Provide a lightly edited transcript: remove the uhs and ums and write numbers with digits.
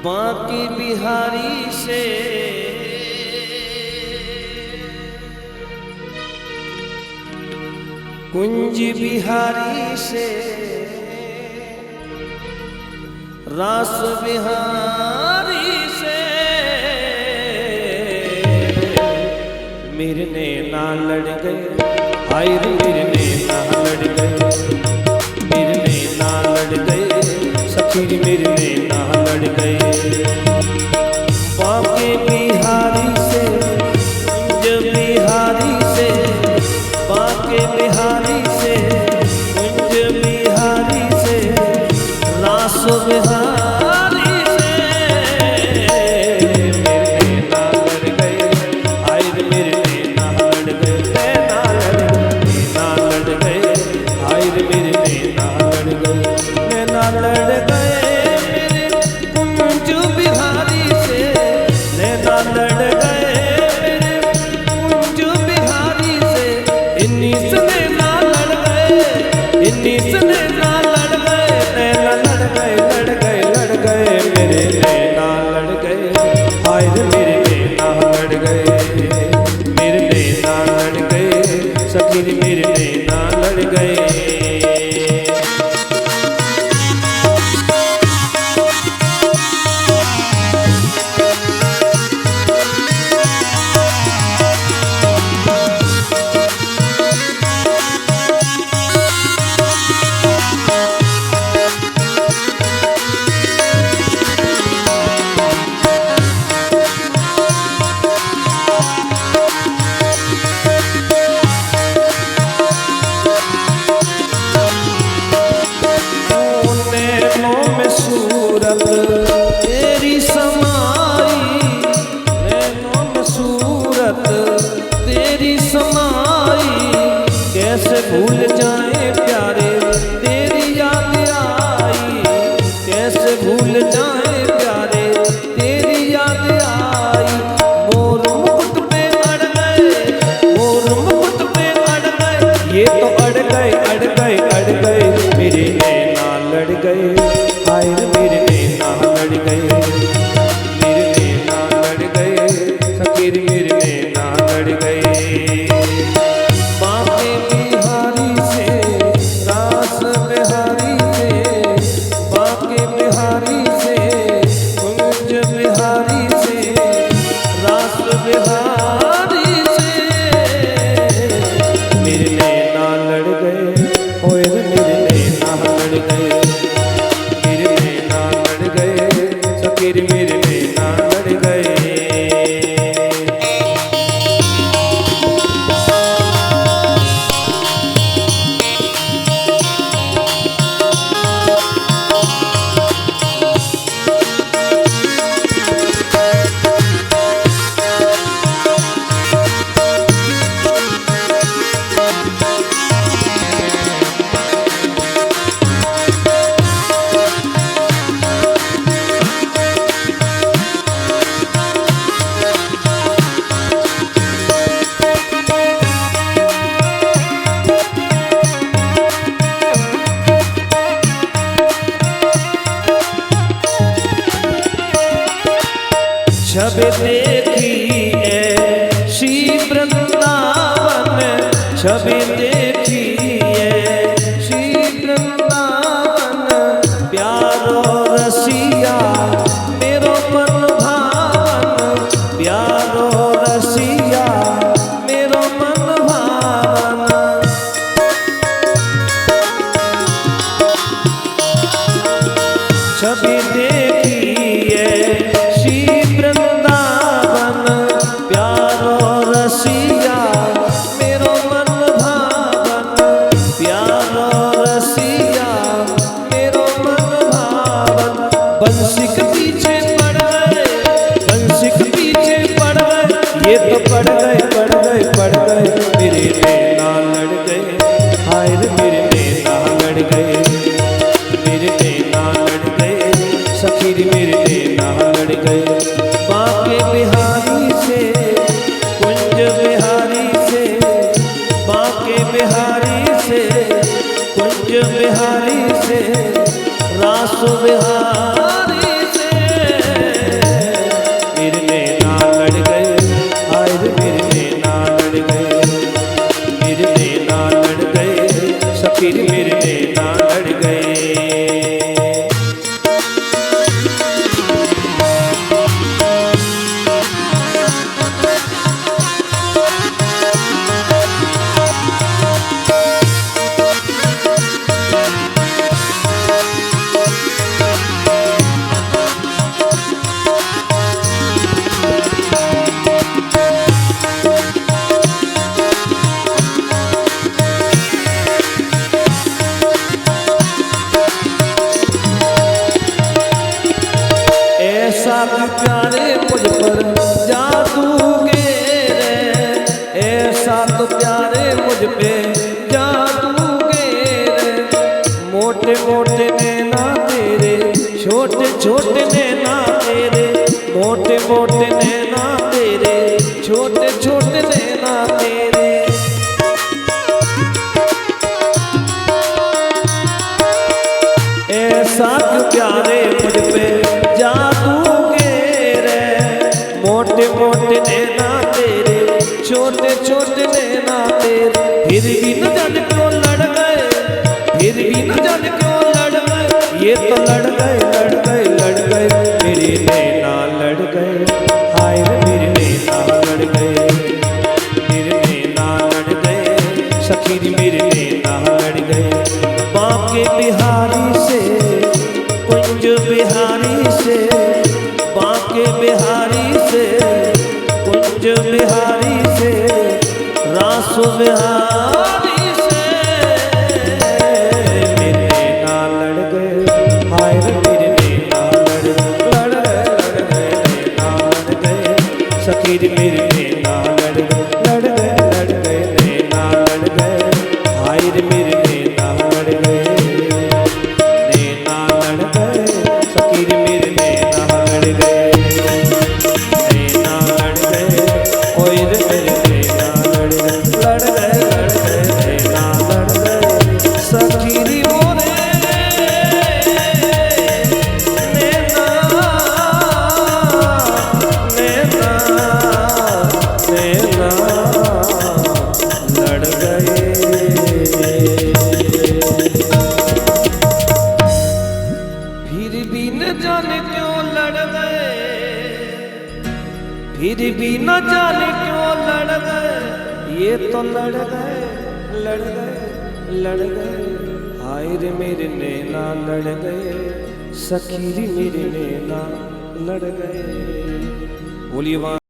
बांके बिहारी से कुंज बिहारी से रास बिहारी से मेरे नैना लड़ गए। हाय रे मेरे नैना लड़ गए, मेरे नैना लड़ गए, सखी रे मेरे नैना लड़ गए। बांके बिहारी से कुंज बिहारी से, बांके बिहारी से कुंज बिहारी से रास बिहारी से मेरे नैना लड़ गए। हाय रे मेरे नैना लड़ गए, नैना लड़ गए, हाय रे मेरे नैना लड़ गए, नैना लड़ गए मेरे कुंज बिहारी से, नैना लड़ गए मेरे कुंज बिहारी से। इन्हीं से नैना लड़ गए, इन्हीं से नैना लड़ गए, नैना लड़ गए, लड़ गए, लड़ गए, मेरे नैना लड़ गए। हाय रे मेरे नैना लड़ गए, मेरे नैना लड़ गए, सखी रे मेरे नैना लड़ गए। तेरी समाई नैनों में सूरत तेरी समाई, कैसे भूल जाए प्यारे तेरी याद आई, कैसे भूल जाए प्यारे तेरी याद आई। मोर मुकुट पे अड़ गए, मोर मुकुट पे अड़ गए, ये तो अड़ गए, अड़ गए, अड़ गए, मेरे नैना लड़ गए। हाय रे मेरे नैना लड़ गए, मेरे नैना लड़ गए, सखी रे मेरे नैना लड़ गए। बांके बिहारी से रास बिहारी से, बांके बिहारी से कुंज बिहारी से रास बिहारी से मेरे नैना लड़ गए। होए रे मेरे नैना लड़ गए, मेरे नैना लड़ गए, सखी रे मेरे नैना लड़ गए। जब देखी ऐसी वृंदावन, जब देखी ऐसी वृंदावन, प्यारो रसिया मेरो मन भावन, प्यारो रसिया मेरो मन भावन। जब देखी ऐसी वृंदावन, प्यारो रसिया मेरो मन भावन, प्यारो रसिया मेरो मन भावन। बंसी के पीछे पड़ गए, बंसी के पीछे पड़ गए, ये तो पड़ गए, पड़ गए, पड़ गए, मेरे नैना लड़ गए। हाय रे मेरे नैना लड़ गए, मेरे नैना लड़ गए, सखी रे मेरे नैना लड़ गए। बांके बिहारी से कुंज बिहारी से, बांके बिहारी से कुंज बिहारी से रास बिहारी से ऐसा क्यों प्यारे मुझ पर जादू गेरे, ऐसा तो प्यारे मुझ पे जादू गेरे। मोटे मोटे नैना तेरे, छोटे छोटे नैना तेरे, मोटे मोटे नैना तेरे, छोटे छोटे नैना तेरे। ऐसा क्यों प्यारे मुझ पे जादू गेरे, मोटे मोटे नैना तेरे, छोटे छोटे नैना तेरे। फिर भी न जाने क्यों लड़ गए, फिर भी न जाने क्यों लड़ गए, ये तो लड़ गए लड़ गए लड़ गए मेरे नैना लड़ गए। हाय रे मेरे नैना लड़ गए, मेरे नैना लड़ गए, सखी रे मेरे नैना लड़ गए। बांके बिहारी से, कुंज बिहारी से, बांके बिहारी से, कुंज बिहारी से, रासो बिहारी से मेरे नैना लड़ गए। हाय रे मेरे नैना लड़ गए नैना लड़ गए, सखी रे मेरे नैना लड़ गए नैना लड़ गए। हाय रे मेरे नैना लड़ गए, नैना लड़ गए, सखी रे मेरे नैना लड़ गए, नैना लड़ गए, ओए रे मेरे नैना लड़ गए नैना लड़ गए, सखी रे मोरे नैना नैना नैना लड़ गए। फिर भी न जाने क्यों लड़ गए, फिर भी न जाने क्यों लड़ गए, ये तो लड़ गए लड़ गए लड़ गए। हाय रे मेरे नैना लड़ गए, सखी रे मेरे नैना लड़ गए। बोलिए।